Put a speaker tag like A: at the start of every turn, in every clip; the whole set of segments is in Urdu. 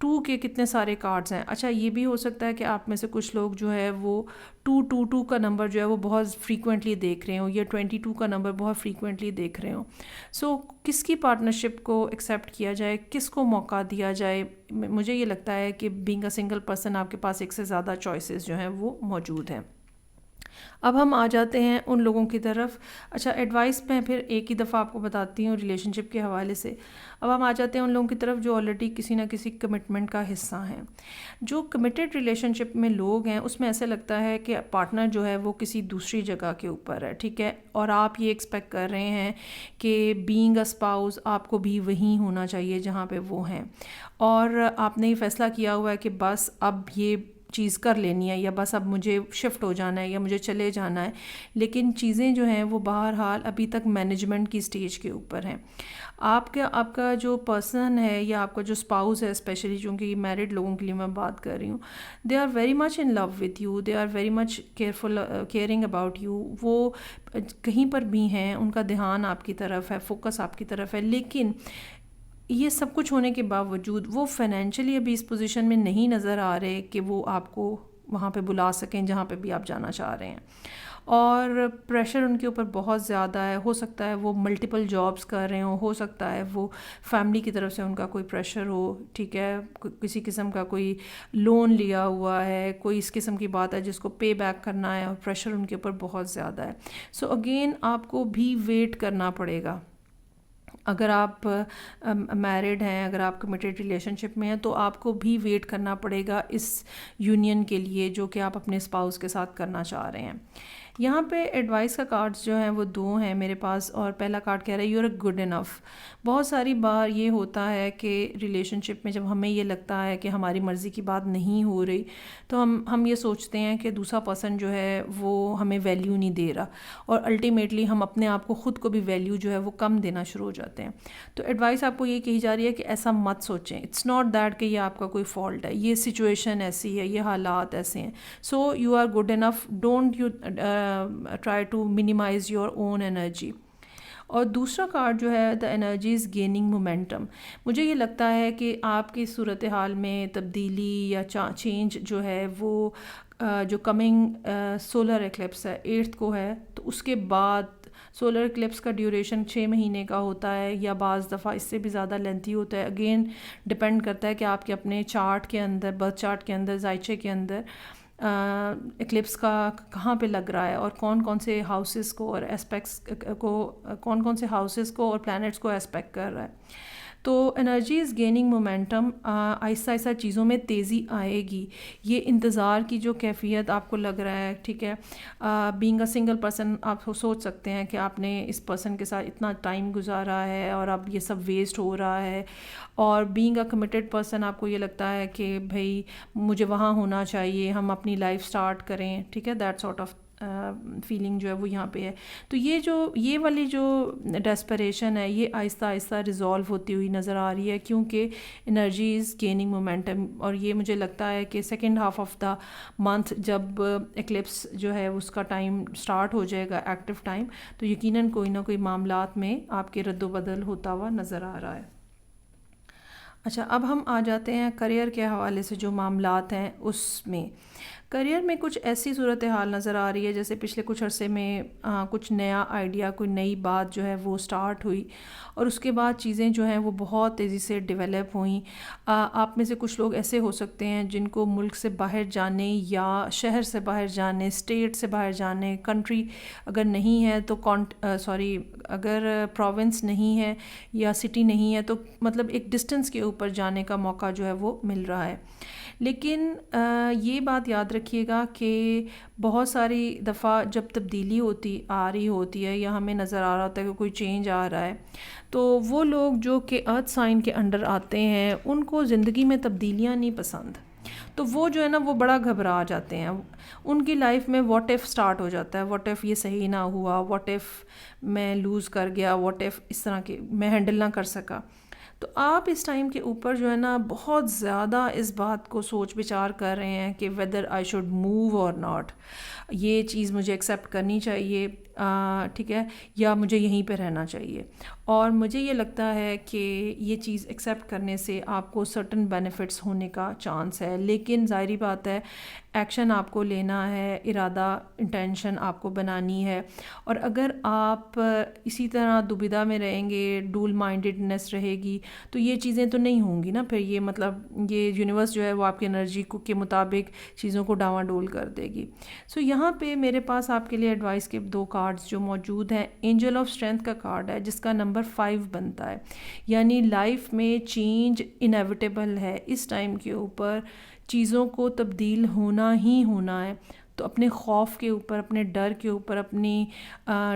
A: 2 کے کتنے سارے کارڈز ہیں. اچھا یہ بھی ہو سکتا ہے کہ آپ میں سے کچھ لوگ جو ہے وہ 222 کا نمبر جو ہے وہ بہت فریکوینٹلی دیکھ رہے ہوں یا 22 کا نمبر بہت فریکوینٹلی دیکھ رہے ہوں. سو کس کی پارٹنرشپ کو ایکسیپٹ کیا جائے, کس کو موقع دیا جائے؟ مجھے یہ لگتا ہے کہ بینگ اے سنگل پرسن آپ کے پاس ایک سے زیادہ چوائسیز جو ہیں وہ موجود ہیں. اب ہم آ جاتے ہیں ان لوگوں کی طرف. اچھا ایڈوائس میں پھر ایک ہی دفعہ آپ کو بتاتی ہوں ریلیشن شپ کے حوالے سے. اب ہم آ جاتے ہیں ان لوگوں کی طرف جو آلریڈی کسی نہ کسی کمٹمنٹ کا حصہ ہیں. جو کمیٹڈ ریلیشن شپ میں لوگ ہیں اس میں ایسے لگتا ہے کہ پارٹنر جو ہے وہ کسی دوسری جگہ کے اوپر ہے, ٹھیک ہے, اور آپ یہ ایکسپیکٹ کر رہے ہیں کہ بینگ اے اسپاؤس آپ کو بھی وہیں ہونا چاہیے جہاں پہ وہ ہیں, اور آپ نے یہ فیصلہ کیا ہوا ہے کہ بس اب یہ چیز کر لینی ہے یا بس اب مجھے شفٹ ہو جانا ہے یا مجھے چلے جانا ہے. لیکن چیزیں جو ہیں وہ بہرحال ابھی تک مینجمنٹ کی سٹیج کے اوپر ہیں. آپ کا جو پرسن ہے یا آپ کا جو اسپاؤس ہے, اسپیشلی چونکہ میرڈ لوگوں کے لیے میں بات کر رہی ہوں, they are very much in love with you, they are very much caring about you. وہ کہیں پر بھی ہیں, ان کا دھیان آپ کی طرف ہے, فوکس آپ کی طرف ہے, لیکن یہ سب کچھ ہونے کے باوجود وہ فائنینشلی ابھی اس پوزیشن میں نہیں نظر آ رہے کہ وہ آپ کو وہاں پہ بلا سکیں جہاں پہ بھی آپ جانا چاہ رہے ہیں, اور پریشر ان کے اوپر بہت زیادہ ہے. ہو سکتا ہے وہ ملٹیپل جابس کر رہے ہوں, ہو سکتا ہے وہ فیملی کی طرف سے ان کا کوئی پریشر ہو, ٹھیک ہے, کسی قسم کا کوئی لون لیا ہوا ہے, کوئی اس قسم کی بات ہے جس کو پے بیک کرنا ہے, اور پریشر ان کے اوپر بہت زیادہ ہے. سو اگین آپ کو بھی ویٹ کرنا پڑے گا. اگر آپ میرڈ ہیں, اگر آپ کمیٹڈ ریلیشن شپ میں ہیں, تو آپ کو بھی ویٹ کرنا پڑے گا اس یونین کے لیے جو کہ آپ اپنے اسپاؤس کے ساتھ کرنا چاہ رہے ہیں. یہاں پہ ایڈوائس کا کارڈز جو ہیں وہ 2 ہیں میرے پاس, اور پہلا کارڈ کہہ رہا ہے یو آر گڈ انف. بہت ساری بار یہ ہوتا ہے کہ ریلیشن شپ میں جب ہمیں یہ لگتا ہے کہ ہماری مرضی کی بات نہیں ہو رہی تو ہم یہ سوچتے ہیں کہ دوسرا پرسن جو ہے وہ ہمیں ویلیو نہیں دے رہا, اور الٹیمیٹلی ہم اپنے آپ کو خود کو بھی ویلیو جو ہے وہ کم دینا شروع ہو جاتے ہیں. تو ایڈوائس آپ کو یہ کہی جا رہی ہے کہ ایسا مت سوچیں. اٹس ناٹ دیٹ کہ یہ آپ کا کوئی فالٹ ہے, یہ سچویشن ایسی ہے, یہ حالات ایسے ہیں. So you are good enough, don't you try to minimise your own energy. اور دوسرا کارڈ جو ہے the energy is gaining momentum. مجھے یہ لگتا ہے کہ آپ کی صورتحال میں تبدیلی یا چینج جو ہے وہ جو کمنگ سولر ایکلپس ہے 8 کو ہے, تو اس کے بعد سولر ایکلپس کا ڈیوریشن 6 مہینے کا ہوتا ہے یا بعض دفعہ اس سے بھی زیادہ لینتھی ہوتا ہے. اگین ڈپینڈ کرتا ہے کہ آپ کے اپنے چارٹ کے اندر, برتھ چارٹ کے اندر, زائچے کے اندر ایکلپس کا کہاں پہ لگ رہا ہے, اور کون کون سے ہاؤسز کو اور ایسپیکٹس کو, کون کون سے ہاؤسز کو اور پلانٹس کو ایسپیکٹ کر رہا ہے. تو انرجی از گیننگ مومنٹم. آہستہ آہستہ چیزوں میں تیزی آئے گی. یہ انتظار کی جو کیفیت آپ کو لگ رہا ہے, ٹھیک ہے, بینگ اے سنگل پرسن آپ سوچ سکتے ہیں کہ آپ نے اس پرسن کے ساتھ اتنا ٹائم گزارا ہے اور اب یہ سب ویسٹ ہو رہا ہے, اور بینگ اے کمیٹڈ پرسن آپ کو یہ لگتا ہے کہ بھائی مجھے وہاں ہونا چاہیے, ہم اپنی لائف سٹارٹ کریں, ٹھیک ہے, دیٹ سارٹ آف فیلنگ جو ہے وہ یہاں پہ ہے. تو یہ والی جو ڈیسپریشن ہے یہ آہستہ آہستہ ریزالو ہوتی ہوئی نظر آ رہی ہے, کیونکہ انرجی از گیننگ مومنٹم. اور یہ مجھے لگتا ہے کہ second half of the month جب ایکلپس جو ہے اس کا ٹائم سٹارٹ ہو جائے گا, ایکٹیو ٹائم, تو یقیناً کوئی نہ کوئی معاملات میں آپ کے رد و بدل ہوتا ہوا نظر آ رہا ہے. اچھا اب ہم آ جاتے ہیں کریئر کے حوالے سے جو معاملات ہیں اس میں. کریئر میں کچھ ایسی صورتحال نظر آ رہی ہے جیسے پچھلے کچھ عرصے میں کچھ نیا آئیڈیا, کوئی نئی بات جو ہے وہ سٹارٹ ہوئی, اور اس کے بعد چیزیں جو ہیں وہ بہت تیزی سے ڈیولپ ہوئیں. آپ میں سے کچھ لوگ ایسے ہو سکتے ہیں جن کو ملک سے باہر جانے یا شہر سے باہر جانے, اسٹیٹ سے باہر جانے, کنٹری اگر نہیں ہے تو اگر پروونس نہیں ہے یا سٹی نہیں ہے تو مطلب ایک ڈسٹنس کے اوپر جانے کا موقع جو ہے وہ مل رہا ہے. لیکن یہ بات یاد رکھیے گا کہ بہت ساری دفعہ جب تبدیلی آ رہی ہوتی ہے یا ہمیں نظر آ رہا ہوتا ہے کہ کوئی چینج آ رہا ہے, تو وہ لوگ جو کہ ارتھ سائن کے انڈر آتے ہیں ان کو زندگی میں تبدیلیاں نہیں پسند. تو وہ جو ہے نا وہ بڑا گھبرا جاتے ہیں. ان کی لائف میں واٹ ایف سٹارٹ ہو جاتا ہے, واٹ ایف یہ صحیح نہ ہوا, واٹ ایف میں لوز کر گیا, واٹ ایف اس طرح کے میں ہینڈل نہ کر سکا. تو آپ اس ٹائم کے اوپر جو ہے نا بہت زیادہ اس بات کو سوچ بچار کر رہے ہیں کہ ویدر آئی شوڈ موو اور ناٹ, یہ چیز مجھے ایکسیپٹ کرنی چاہیے, ٹھیک ہے، یا مجھے یہیں پہ رہنا چاہیے. اور مجھے یہ لگتا ہے کہ یہ چیز ایکسیپٹ کرنے سے آپ کو سرٹن بینیفٹس ہونے کا چانس ہے، لیکن ظاہری بات ہے ایکشن آپ کو لینا ہے، ارادہ انٹینشن آپ کو بنانی ہے. اور اگر آپ اسی طرح دوبیدھا میں رہیں گے، ڈول مائنڈیڈنس رہے گی، تو یہ چیزیں تو نہیں ہوں گی نا. پھر یہ مطلب یہ یونیورس جو ہے وہ آپ کی انرجی کو کے مطابق چیزوں کو ڈاواں ڈول کر دے گی. سو یہاں پہ میرے پاس آپ کے لیے ایڈوائس کے 2 کارڈز جو موجود ہیں. اینجل آف اسٹرینتھ کا کارڈ ہے جس کا نمبر 5 بنتا ہے، یعنی لائف میں چینج انیویٹیبل ہے. اس ٹائم کے اوپر چیزوں کو تبدیل ہونا ہی ہونا ہے. تو اپنے خوف کے اوپر، اپنے ڈر کے اوپر، اپنی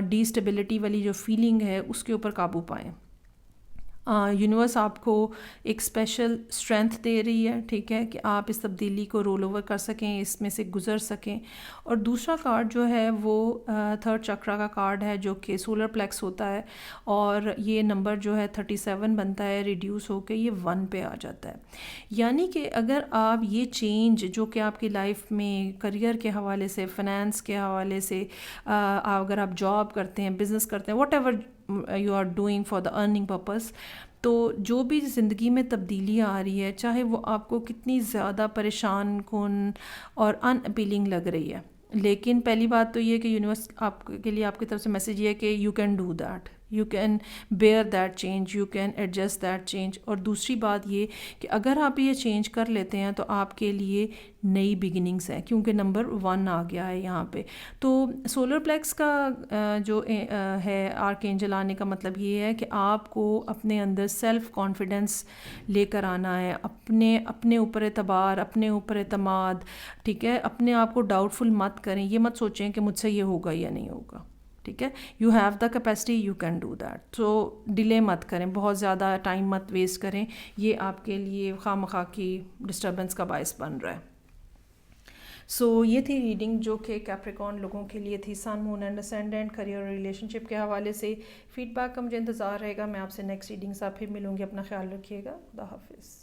A: ڈی اسٹیبلٹی والی جو فیلنگ ہے اس کے اوپر قابو پائیں. یونیورس آپ کو ایک اسپیشل اسٹرینتھ دے رہی ہے، ٹھیک ہے، کہ آپ اس تبدیلی کو رول اوور کر سکیں، اس میں سے گزر سکیں. اور دوسرا کارڈ جو ہے وہ 3rd چکرا کا کارڈ ہے جو کہ سولر پلیکس ہوتا ہے، اور یہ نمبر جو ہے 37 بنتا ہے، ریڈیوس ہو کے یہ 1 پہ آ جاتا ہے. یعنی کہ اگر آپ یہ چینج جو کہ آپ کی لائف میں کریئر کے حوالے سے، فنانس کے حوالے سے، اگر آپ جاب کرتے ہیں، بزنس کرتے ہیں، whatever you are doing for the earning purpose, تو جو بھی زندگی میں تبدیلی آ رہی ہے، چاہے وہ آپ کو کتنی زیادہ پریشان کن اور ان اپیلنگ لگ رہی ہے، لیکن پہلی بات تو یہ کہ یونیورس آپ کے لیے آپ کی طرف سے میسیج یہ ہے کہ you can do that, you can bear that change, you can adjust that change. اور دوسری بات یہ کہ اگر آپ یہ چینج کر لیتے ہیں تو آپ کے لیے نئی بگننگس ہیں، کیونکہ نمبر 1 آ گیا ہے یہاں پہ. تو سولر پلیکس کا جو ہے آرک اینجل آنے کا مطلب یہ ہے کہ آپ کو اپنے اندر سیلف کانفیڈنس لے کر آنا ہے، اپنے اوپر اعتبار، اپنے اوپر اعتماد، ٹھیک ہے. اپنے آپ کو ڈاؤٹ فل مت کریں، یہ مت سوچیں کہ مجھ سے یہ ہوگا یا نہیں ہوگا، ٹھیک ہے. You have the capacity, you can do that. So delay مت کریں، بہت زیادہ ٹائم مت ویسٹ کریں، یہ آپ کے لیے خواہ مخواہ کی ڈسٹربنس کا باعث بن رہا ہے. سو یہ تھی ریڈنگ جو کہ کیپریکارن لوگوں کے لیے تھی، سن، مون اینڈ اسینڈنٹ، کریئر اور ریلیشن شپ کے حوالے سے. فیڈ بیک کا مجھے انتظار رہے گا. میں آپ سے نیکسٹ ریڈنگ سے پھر ملوں گی. اپنا خیال رکھیے گا. خدا حافظ.